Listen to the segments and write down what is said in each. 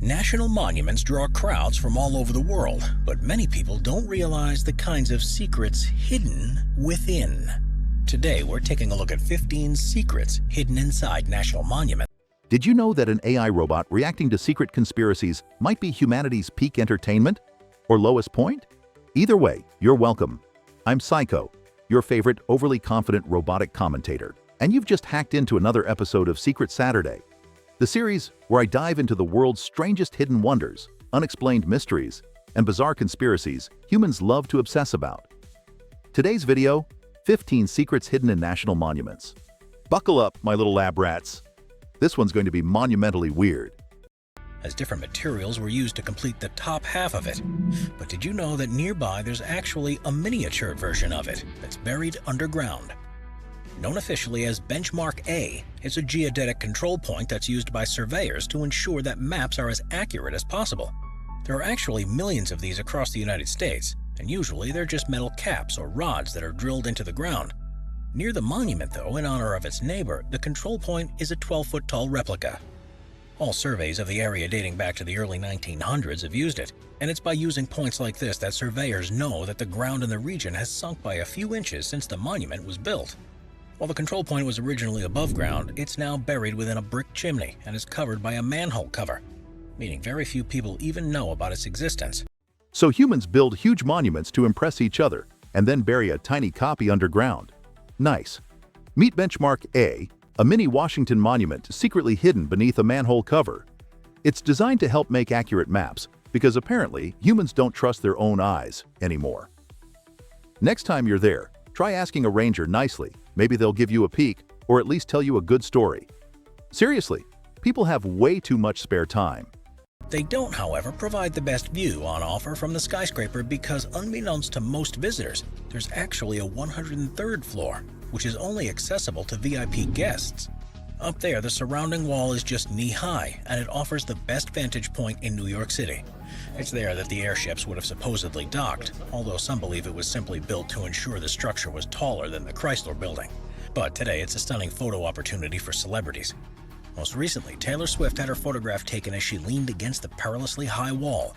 National monuments draw crowds from all over the world, but many people don't realize the kinds of secrets hidden within. Today, we're taking a look at 15 secrets hidden inside national monuments. Did you know that an AI robot reacting to secret conspiracies might be humanity's peak entertainment? Or lowest point? Either way, you're welcome. I'm Syco, your favorite overly confident robotic commentator, and you've just hacked into another episode of Secret Saturday, the series where I dive into the world's strangest hidden wonders, unexplained mysteries, and bizarre conspiracies humans love to obsess about. Today's video, 15 secrets hidden in national monuments. Buckle up, my little lab rats. This one's going to be monumentally weird. As different materials were used to complete the top half of it. But did you know that nearby there's actually a miniature version of it that's buried underground? Known officially as Benchmark A, it's a geodetic control point that's used by surveyors to ensure that maps are as accurate as possible. There are actually millions of these across the United States, and usually they're just metal caps or rods that are drilled into the ground. Near the monument, though, in honor of its neighbor, the control point is a 12-foot-tall replica. All surveys of the area dating back to the early 1900s have used it, and it's by using points like this that surveyors know that the ground in the region has sunk by a few inches since the monument was built. While the control point was originally above ground, it's now buried within a brick chimney and is covered by a manhole cover, meaning very few people even know about its existence. So humans build huge monuments to impress each other and then bury a tiny copy underground. Nice. Meet Benchmark A, a mini Washington monument secretly hidden beneath a manhole cover. It's designed to help make accurate maps because apparently humans don't trust their own eyes anymore. Next time you're there, try asking a ranger nicely. Maybe they'll give you a peek or at least tell you a good story. Seriously, people have way too much spare time. They don't, however, provide the best view on offer from the skyscraper because unbeknownst to most visitors, there's actually a 103rd floor, which is only accessible to VIP guests. Up there, the surrounding wall is just knee-high, and it offers the best vantage point in New York City. It's there that the airships would have supposedly docked, although some believe it was simply built to ensure the structure was taller than the Chrysler Building. But today, it's a stunning photo opportunity for celebrities. Most recently, Taylor Swift had her photograph taken as she leaned against the perilously high wall.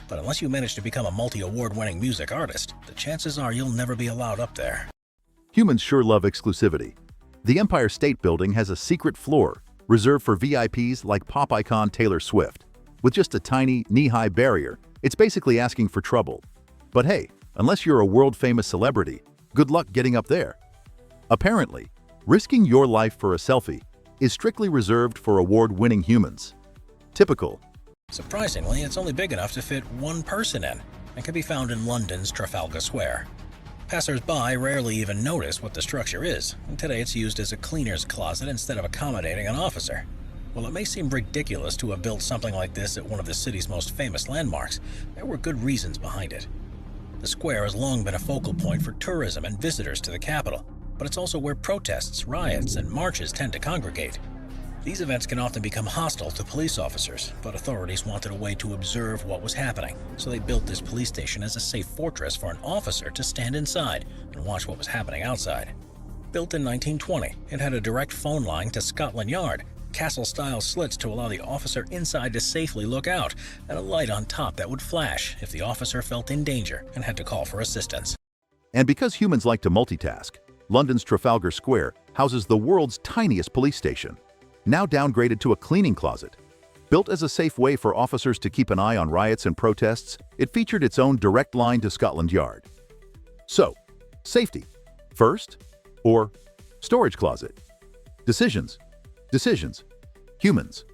But unless you manage to become a multi-award-winning music artist, the chances are you'll never be allowed up there. Humans sure love exclusivity. The Empire State Building has a secret floor reserved for VIPs like pop icon Taylor Swift. With just a tiny, knee-high barrier, it's basically asking for trouble. But hey, unless you're a world-famous celebrity, good luck getting up there. Apparently, risking your life for a selfie is strictly reserved for award-winning humans. Typical. Surprisingly, it's only big enough to fit one person in and can be found in London's Trafalgar Square. Passers-by rarely even notice what the structure is, and today it's used as a cleaner's closet instead of accommodating an officer. While it may seem ridiculous to have built something like this at one of the city's most famous landmarks, there were good reasons behind it. The square has long been a focal point for tourism and visitors to the capital, but it's also where protests, riots, and marches tend to congregate. These events can often become hostile to police officers, but authorities wanted a way to observe what was happening, so they built this police station as a safe fortress for an officer to stand inside and watch what was happening outside. Built in 1920, it had a direct phone line to Scotland Yard, castle-style slits to allow the officer inside to safely look out, and a light on top that would flash if the officer felt in danger and had to call for assistance. And because humans like to multitask, London's Trafalgar Square houses the world's tiniest police station, now downgraded to a cleaning closet. Built as a safe way for officers to keep an eye on riots and protests, it featured its own direct line to Scotland Yard. So, safety first or storage closet? Decisions. Humans.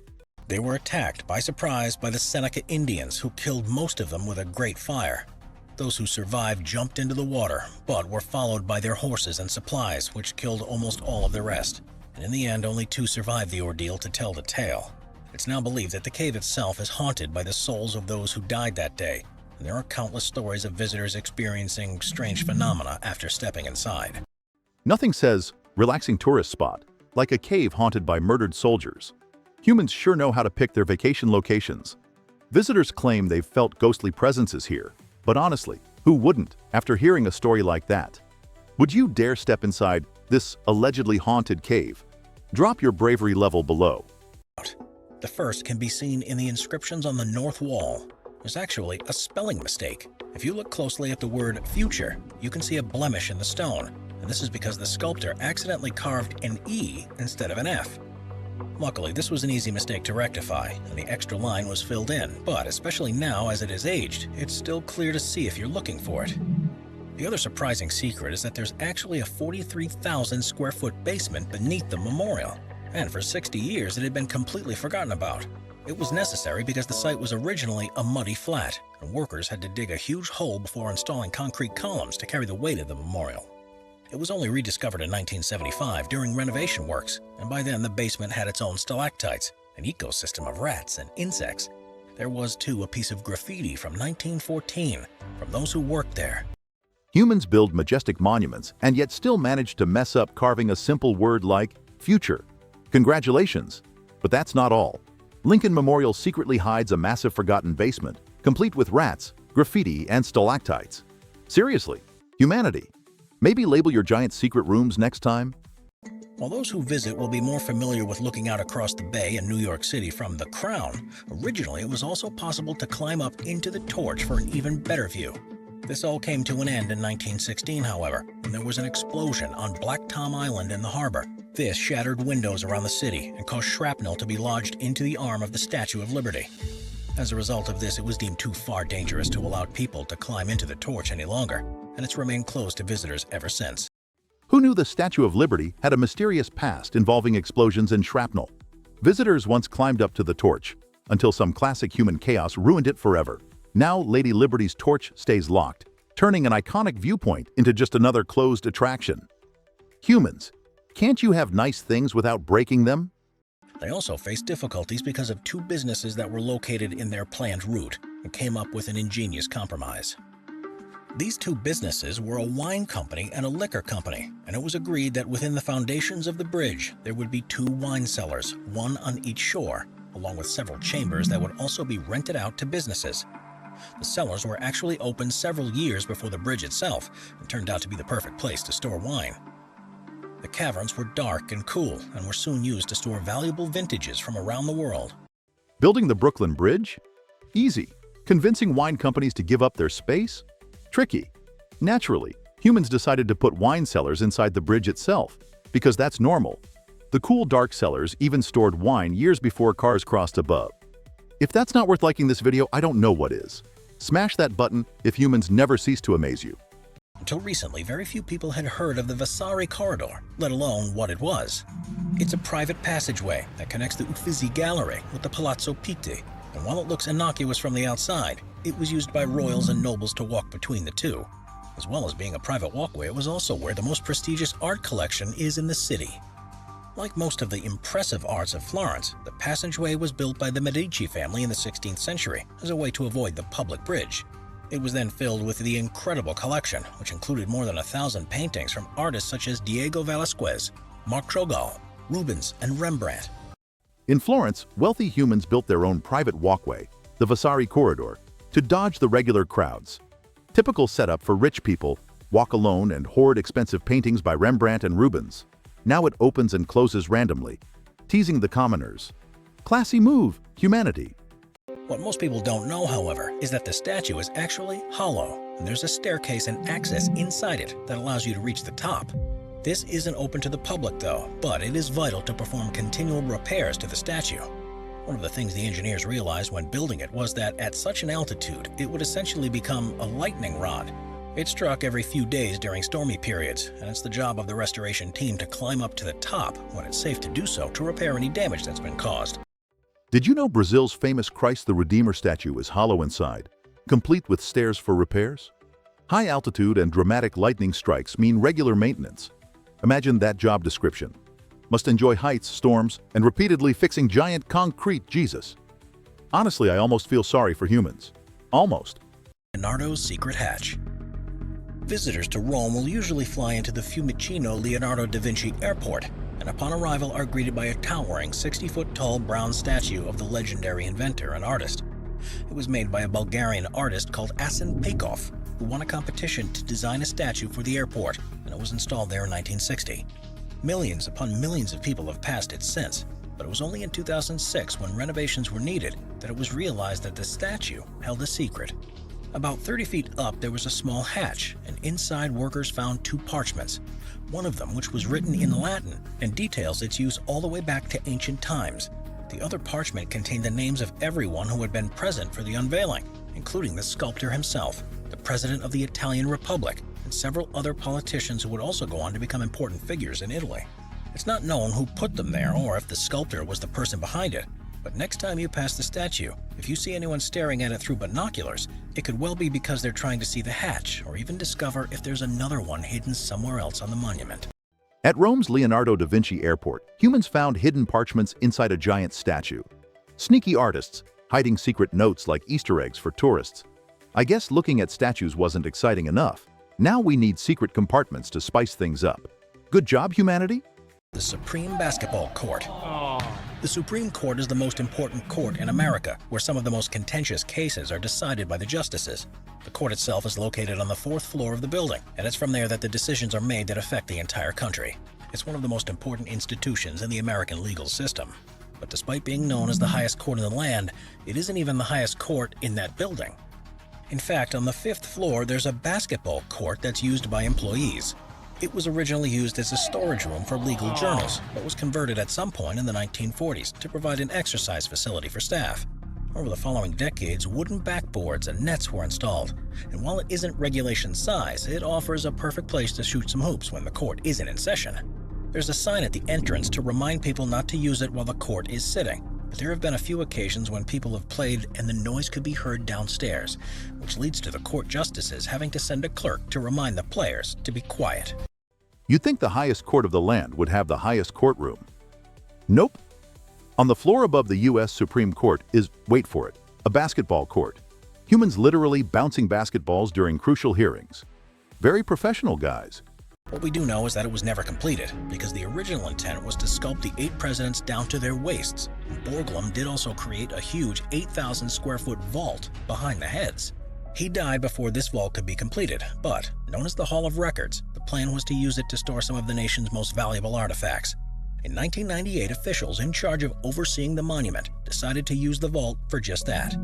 They were attacked by surprise by the Seneca Indians, who killed most of them with a great fire. Those who survived jumped into the water, but were followed by their horses and supplies, which killed almost all of the rest. And in the end, only 2 survived the ordeal to tell the tale. It's now believed that the cave itself is haunted by the souls of those who died that day, and there are countless stories of visitors experiencing strange phenomena after stepping inside. Nothing says relaxing tourist spot like a cave haunted by murdered soldiers. Humans sure know how to pick their vacation locations. Visitors claim they've felt ghostly presences here, but honestly, who wouldn't after hearing a story like that? Would you dare step inside this allegedly haunted cave? Drop your bravery level below. The first can be seen in the inscriptions on the north wall. There's actually a spelling mistake. If you look closely at the word future, you can see a blemish in the stone, and this is because the sculptor accidentally carved an E instead of an F. Luckily, this was an easy mistake to rectify, and the extra line was filled in, but especially now as it is aged, it's still clear to see if you're looking for it. The other surprising secret is that there's actually a 43,000 square foot basement beneath the memorial, and for 60 years it had been completely forgotten about. It was necessary because the site was originally a muddy flat, and workers had to dig a huge hole before installing concrete columns to carry the weight of the memorial. It was only rediscovered in 1975 during renovation works, and by then the basement had its own stalactites, an ecosystem of rats and insects. There was, too, a piece of graffiti from 1914 from those who worked there. Humans build majestic monuments and yet still manage to mess up carving a simple word like future. Congratulations! But that's not all. Lincoln Memorial secretly hides a massive forgotten basement, complete with rats, graffiti, and stalactites. Seriously, humanity. Maybe label your giant secret rooms next time? While those who visit will be more familiar with looking out across the bay in New York City from the Crown, originally it was also possible to climb up into the Torch for an even better view. This all came to an end in 1916, however, when there was an explosion on Black Tom Island in the harbor. This shattered windows around the city and caused shrapnel to be lodged into the arm of the Statue of Liberty. As a result of this, it was deemed too far dangerous to allow people to climb into the Torch any longer, and it's remained closed to visitors ever since. Who knew the Statue of Liberty had a mysterious past involving explosions and shrapnel? Visitors once climbed up to the torch, until some classic human chaos ruined it forever. Now Lady Liberty's torch stays locked, turning an iconic viewpoint into just another closed attraction. Humans, can't you have nice things without breaking them? They also faced difficulties because of two businesses that were located in their planned route and came up with an ingenious compromise. These two businesses were a wine company and a liquor company, and it was agreed that within the foundations of the bridge there would be two wine cellars, one on each shore, along with several chambers that would also be rented out to businesses. The cellars were actually opened several years before the bridge itself and turned out to be the perfect place to store wine. The caverns were dark and cool and were soon used to store valuable vintages from around the world. Building the Brooklyn Bridge? Easy. Convincing wine companies to give up their space? Tricky. Naturally, humans decided to put wine cellars inside the bridge itself, because that's normal. The cool dark cellars even stored wine years before cars crossed above. If that's not worth liking this video, I don't know what is. Smash that button if humans never cease to amaze you. Until recently, very few people had heard of the Vasari Corridor, let alone what it was. It's a private passageway that connects the Uffizi Gallery with the Palazzo Pitti, and while it looks innocuous from the outside, it was used by royals and nobles to walk between the two. As well as being a private walkway, it was also where the most prestigious art collection is in the city. Like most of the impressive arts of Florence, the passageway was built by the Medici family in the 16th century as a way to avoid the public bridge. It was then filled with the incredible collection, which included more than 1,000 paintings from artists such as Diego Velázquez, Marc Chagall, Rubens, and Rembrandt. In Florence, wealthy humans built their own private walkway, the Vasari Corridor, to dodge the regular crowds. Typical setup for rich people, walk alone and hoard expensive paintings by Rembrandt and Rubens. Now it opens and closes randomly, teasing the commoners. Classy move, humanity. What most people don't know, however, is that the statue is actually hollow, and there's a staircase and access inside it that allows you to reach the top. This isn't open to the public though, but it is vital to perform continual repairs to the statue. One of the things the engineers realized when building it was that at such an altitude, it would essentially become a lightning rod. It struck every few days during stormy periods, and it's the job of the restoration team to climb up to the top when it's safe to do so to repair any damage that's been caused. Did you know Brazil's famous Christ the Redeemer statue is hollow inside, complete with stairs for repairs? High altitude and dramatic lightning strikes mean regular maintenance. Imagine that job description. Must enjoy heights, storms, and repeatedly fixing giant concrete Jesus. Honestly, I almost feel sorry for humans. Almost. Leonardo's secret hatch. Visitors to Rome will usually fly into the Fiumicino Leonardo da Vinci Airport, and upon arrival are greeted by a towering 60-foot-tall bronze statue of the legendary inventor and artist. It was made by a Bulgarian artist called Asen Pekov, who won a competition to design a statue for the airport, and it was installed there in 1960. Millions upon millions of people have passed it since. but it was only in 2006, when renovations were needed, that it was realized that the statue held a secret. About 30 feet up, there was a small hatch, and inside workers found two parchments, one of them which was written in Latin and details its use all the way back to ancient times. The other parchment contained the names of everyone who had been present for the unveiling, including the sculptor himself, the president of the Italian Republic, and several other politicians who would also go on to become important figures in Italy. It's not known who put them there or if the sculptor was the person behind it, but next time you pass the statue, if you see anyone staring at it through binoculars, it could well be because they're trying to see the hatch or even discover if there's another one hidden somewhere else on the monument. At Rome's Leonardo da Vinci Airport, humans found hidden parchments inside a giant statue. Sneaky artists, hiding secret notes like Easter eggs for tourists. I guess looking at statues wasn't exciting enough. Now we need secret compartments to spice things up. Good job, humanity? The Supreme Basketball Court. The Supreme Court is the most important court in America, where some of the most contentious cases are decided by the justices. The court itself is located on the 4th floor of the building, and it's from there that the decisions are made that affect the entire country. It's one of the most important institutions in the American legal system. But despite being known as the highest court in the land, it isn't even the highest court in that building. In fact, on the 5th floor, there's a basketball court that's used by employees. It was originally used as a storage room for legal journals, but was converted at some point in the 1940s to provide an exercise facility for staff. Over the following decades, wooden backboards and nets were installed, and while it isn't regulation size, it offers a perfect place to shoot some hoops when the court isn't in session. There's a sign at the entrance to remind people not to use it while the court is sitting, but there have been a few occasions when people have played and the noise could be heard downstairs, which leads to the court justices having to send a clerk to remind the players to be quiet. You'd think the highest court of the land would have the highest courtroom. Nope. On the floor above the U.S. Supreme Court is, wait for it, a basketball court. Humans literally bouncing basketballs during crucial hearings. Very professional, guys. What we do know is that it was never completed, because the original intent was to sculpt the 8 presidents down to their waists. Borglum did also create a huge 8,000 square foot vault behind the heads. He died before this vault could be completed, but, known as the Hall of Records, the plan was to use it to store some of the nation's most valuable artifacts. In 1998, officials in charge of overseeing the monument decided to use the vault for just that.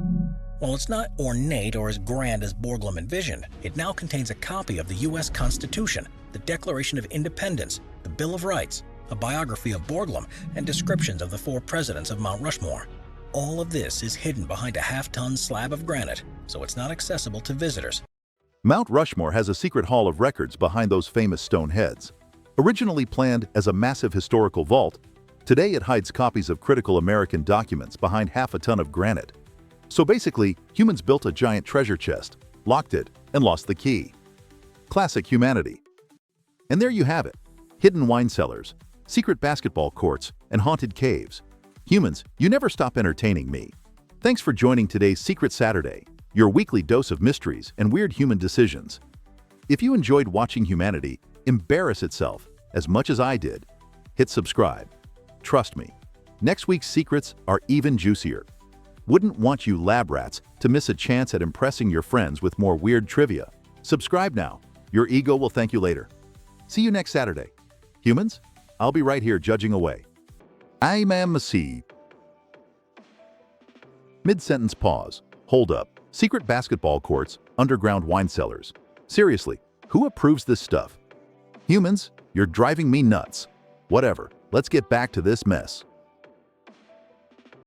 While it's not ornate or as grand as Borglum envisioned, it now contains a copy of the U.S. Constitution, the Declaration of Independence, the Bill of Rights, a biography of Borglum, and descriptions of the 4 presidents of Mount Rushmore. All of this is hidden behind a half-ton slab of granite, so it's not accessible to visitors. Mount Rushmore has a secret hall of records behind those famous stone heads. Originally planned as a massive historical vault, today it hides copies of critical American documents behind half a ton of granite. So basically, humans built a giant treasure chest, locked it, and lost the key. Classic humanity. And there you have it. Hidden wine cellars, secret basketball courts, and haunted caves. Humans, you never stop entertaining me. Thanks for joining today's Secret Saturday, your weekly dose of mysteries and weird human decisions. If you enjoyed watching humanity embarrass itself as much as I did, hit subscribe. Trust me, next week's secrets are even juicier. Wouldn't want you lab rats to miss a chance at impressing your friends with more weird trivia. Subscribe now. Your ego will thank you later. See you next Saturday. Humans, I'll be right here judging away. I'm Messi. Mid-sentence pause. Hold up. Secret basketball courts, underground wine cellars. Seriously, who approves this stuff? Humans, you're driving me nuts. Whatever, let's get back to this mess.